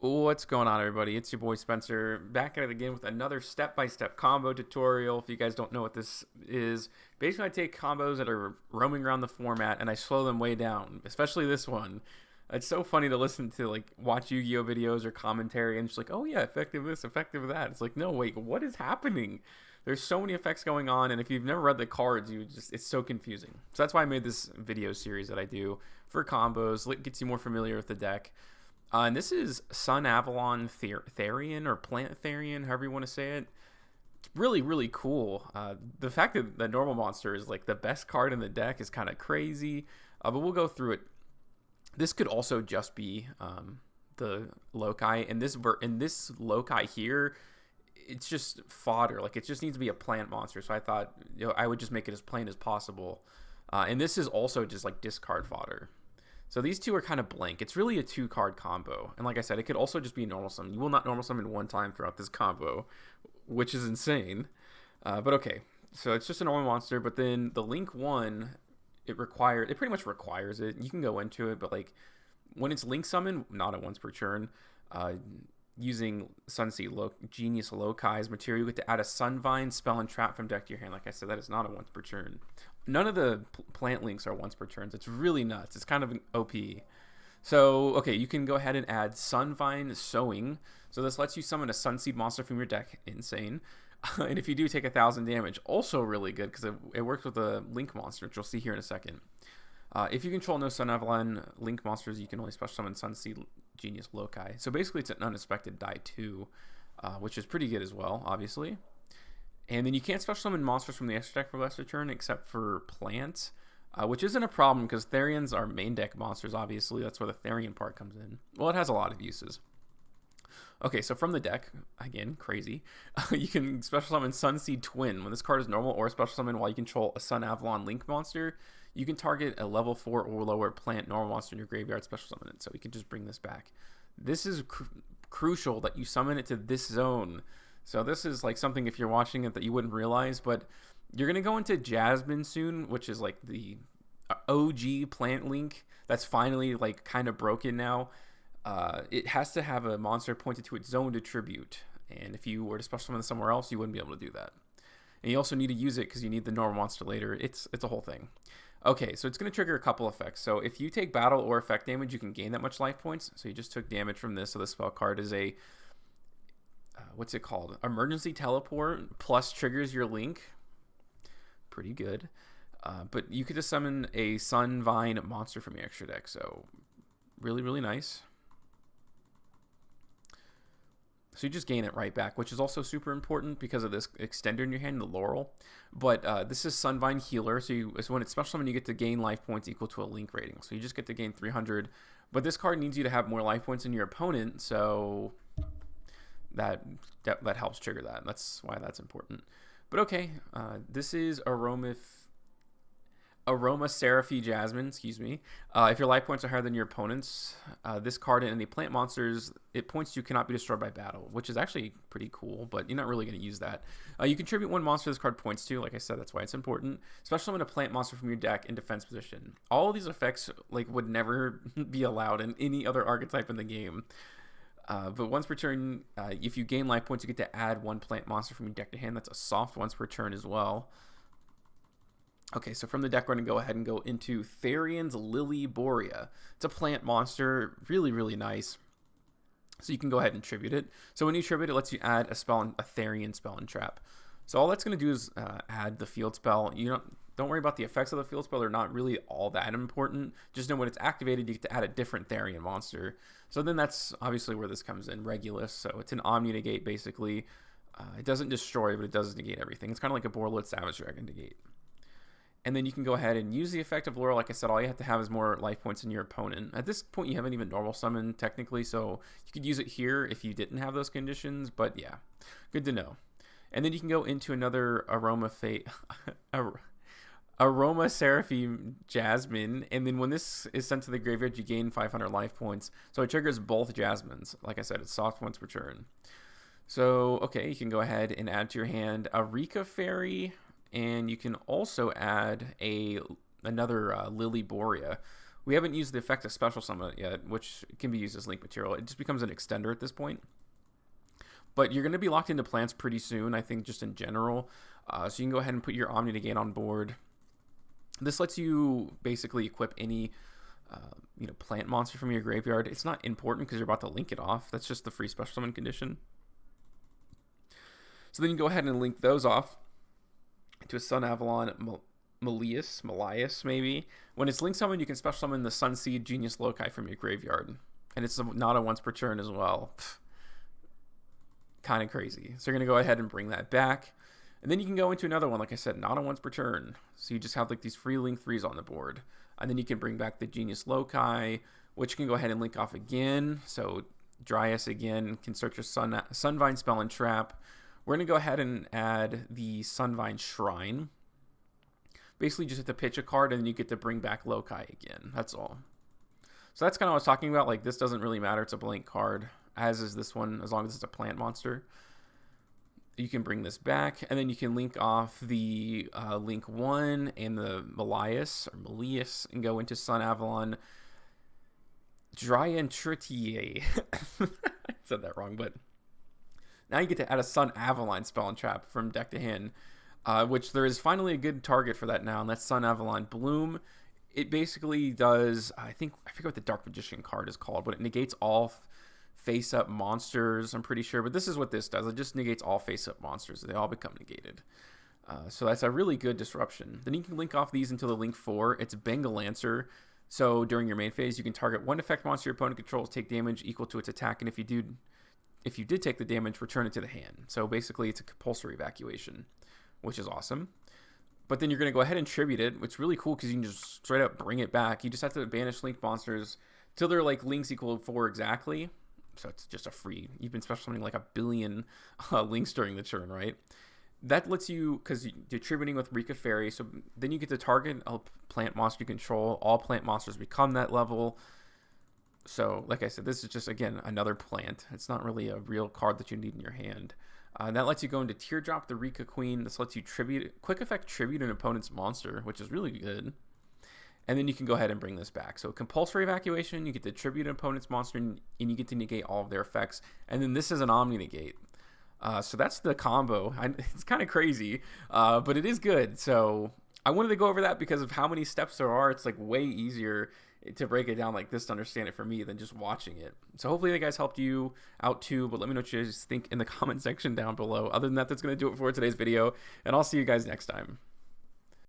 What's going on, everybody? It's your boy Spencer, back at it again with another step-by-step combo tutorial. If you guys don't know what this is, basically I take combos that are roaming around the format and I slow them way down, especially this one. It's so funny to listen to, like, watch Yu-Gi-Oh videos or commentary and just like, oh yeah, effective this, effective that. It's like, no, wait, what is happening? There's so many effects going on, and if you've never read the cards, it's so confusing. So that's why I made this video series that I do for combos. It gets you more familiar with the deck. And this is Sunavalon Therion or Plant Therion, however you want to say it. It's really, really cool. The fact that the normal monster is like the best card in the deck is kind of crazy, but we'll go through it. This could also just be the loci. In this loci here, it's just fodder. Like, it just needs to be a plant monster. So I thought, I would just make it as plain as possible. And this is also just like discard fodder. So these two are kind of blank. It's really a 2-card combo. And like I said, it could also just be a normal summon. You will not normal summon one time throughout this combo, which is insane. But okay, so it's just a normal monster. But then the Link 1, it pretty much requires it. You can go into it, but like when it's Link summon, not at once per turn, using Sunseed Genius Loki's material, you get to add a Sunvine, Spell, and Trap from deck to your hand. Like I said, that is not a once per turn. None of the plant links are once per turn. It's really nuts. It's kind of an OP. So, okay, you can go ahead and add Sunvine Sowing. So this lets you summon a Sunseed monster from your deck. Insane. And if you do, take 1,000 damage. Also really good because it works with a Link monster, which you'll see here in a second. If you control no Sunavalon Link monsters, you can only special summon Sunseed Genius Loci. So basically, it's an unexpected die 2, which is pretty good as well, obviously. And then you can't special summon monsters from the extra deck for the extra turn except for plants, which isn't a problem because Therions are main deck monsters, obviously. That's where the Therion part comes in. Well, it has a lot of uses. Okay, so from the deck, again, crazy, you can special summon Sunseed Twin. When this card is normal or special summon while you control a Sunavalon Link monster, you can target a level 4 or lower plant normal monster in your graveyard, special summon it. So we can just bring this back. This is crucial that you summon it to this zone. So this is like something, if you're watching it, that you wouldn't realize, but you're going to go into Jasmine soon, which is like the OG plant link that's finally like kind of broken now. It has to have a monster pointed to its zone to tribute, and if you were to special summon somewhere else, you wouldn't be able to do that. And you also need to use it because you need the normal monster later. It's a whole thing. Okay, so it's going to trigger a couple effects. So if you take battle or effect damage, you can gain that much life points. So you just took damage from this. So the spell card is a what's it called? Emergency teleport plus triggers your link. Pretty good. But you could just summon a Sunvine monster from your extra deck. So really, really nice. So you just gain it right back, which is also super important because of this extender in your hand, the Laurel. But this is Sunvine Healer, so when it's special summon, you get to gain life points equal to a Link rating. So you just get to gain 300. But this card needs you to have more life points than your opponent, so that helps trigger that. That's why that's important. But okay, this is Aromaseraphy Jasmine, excuse me. If your life points are higher than your opponent's, this card and the plant monsters, it points to cannot be destroyed by battle, which is actually pretty cool, but you're not really going to use that. You contribute one monster this card points to, like I said, that's why it's important. Special summon a plant monster from your deck in defense position. All of these effects would never be allowed in any other archetype in the game. But once per turn, if you gain life points, you get to add one plant monster from your deck to hand. That's a soft once per turn as well. Okay, so from the deck, we're going to go ahead and go into Therion's Lily Borea. It's a plant monster, really, really nice. So you can go ahead and tribute it. So when you tribute, it lets you add a Therion spell and trap. So all that's going to do is add the field spell. You don't worry about the effects of the field spell. They're not really all that important. Just know when it's activated, you get to add a different Therion monster. So then that's obviously where this comes in, Regulus. So it's an omni-negate, basically. It doesn't destroy, but it does negate everything. It's kind of like a Borreload Savage Dragon negate. And then you can go ahead and use the effect of Laurel. Like I said, all you have to have is more life points than your opponent. At this point, you haven't even normal summoned, technically, so you could use it here if you didn't have those conditions. But yeah, good to know. And then you can go into another Aromaseraphy Jasmine, and then when this is sent to the graveyard, you gain 500 life points. So it triggers both Jasmines. Like I said, it's soft once per turn. So, okay, you can go ahead and add to your hand a Rika Fairy, and you can also add another Lily Borea, We haven't used the effect of special summon yet, which can be used as link material. It just becomes an extender at this point. But you're going to be locked into plants pretty soon, I think, just in general. So you can go ahead and put your omni-negate on board. This lets you basically equip any plant monster from your graveyard. It's not important because you're about to link it off. That's just the free special summon condition. So then you go ahead and link those off to a Sunavalon Melius, maybe. When it's link summon, you can special summon the Sunseed Genius Loci from your graveyard. And it's not a once per turn as well. Kind of crazy. So you're going to go ahead and bring that back. And then you can go into another one, like I said, not a once per turn. So you just have like these free link 3s on the board. And then you can bring back the Genius Loci, which can go ahead and link off again. So Dryas again, can search your Sunvine spell and trap. We're going to go ahead and add the Sunvine Shrine. Basically just have to pitch a card and then you get to bring back Loci again. That's all. So that's kind of what I was talking about. Like, this doesn't really matter. It's a blank card, as is this one, as long as it's a plant monster. You can bring this back, and then you can link off the Link 1 and the Melius, and go into Sunavalon Dryantritier. I said that wrong, but now you get to add a Sunavalon spell and trap from deck to hand, which there is finally a good target for that now, and that's Sunavalon Bloom. It basically does, I forget what the Dark Magician card is called, but it negates all face-up monsters, I'm pretty sure. But this is what this does. It just negates all face-up monsters. They all become negated. So that's a really good disruption. Then you can link off these until the link 4. It's Bengal Lancer. So during your main phase, you can target one effect monster your opponent controls, take damage equal to its attack, and if you did take the damage, return it to the hand. So basically, it's a compulsory evacuation, which is awesome. But then you're going to go ahead and tribute it, which is really cool because you can just straight up bring it back. You just have to banish link monsters till they're like links equal 4 exactly. So it's just a free. You've been special summoning like 1 billion links during the turn, right? That lets you, because you're tributing with Rika Fairy, so then you get to target a plant monster you control. All plant monsters become that level. So, like I said, this is just, again, another plant. It's not really a real card that you need in your hand. That lets you go into Teardrop the Rika Queen. This lets you quick effect tribute an opponent's monster, which is really good. And then you can go ahead and bring this back. So compulsory evacuation, you get to tribute an opponent's monster, and you get to negate all of their effects. And then this is an omni-negate. So that's the combo. It's kind of crazy, but it is good. So I wanted to go over that because of how many steps there are. It's like way easier to break it down like this to understand it for me than just watching it. So hopefully the guys helped you out too, but let me know what you guys think in the comment section down below. Other than that, that's going to do it for today's video, and I'll see you guys next time.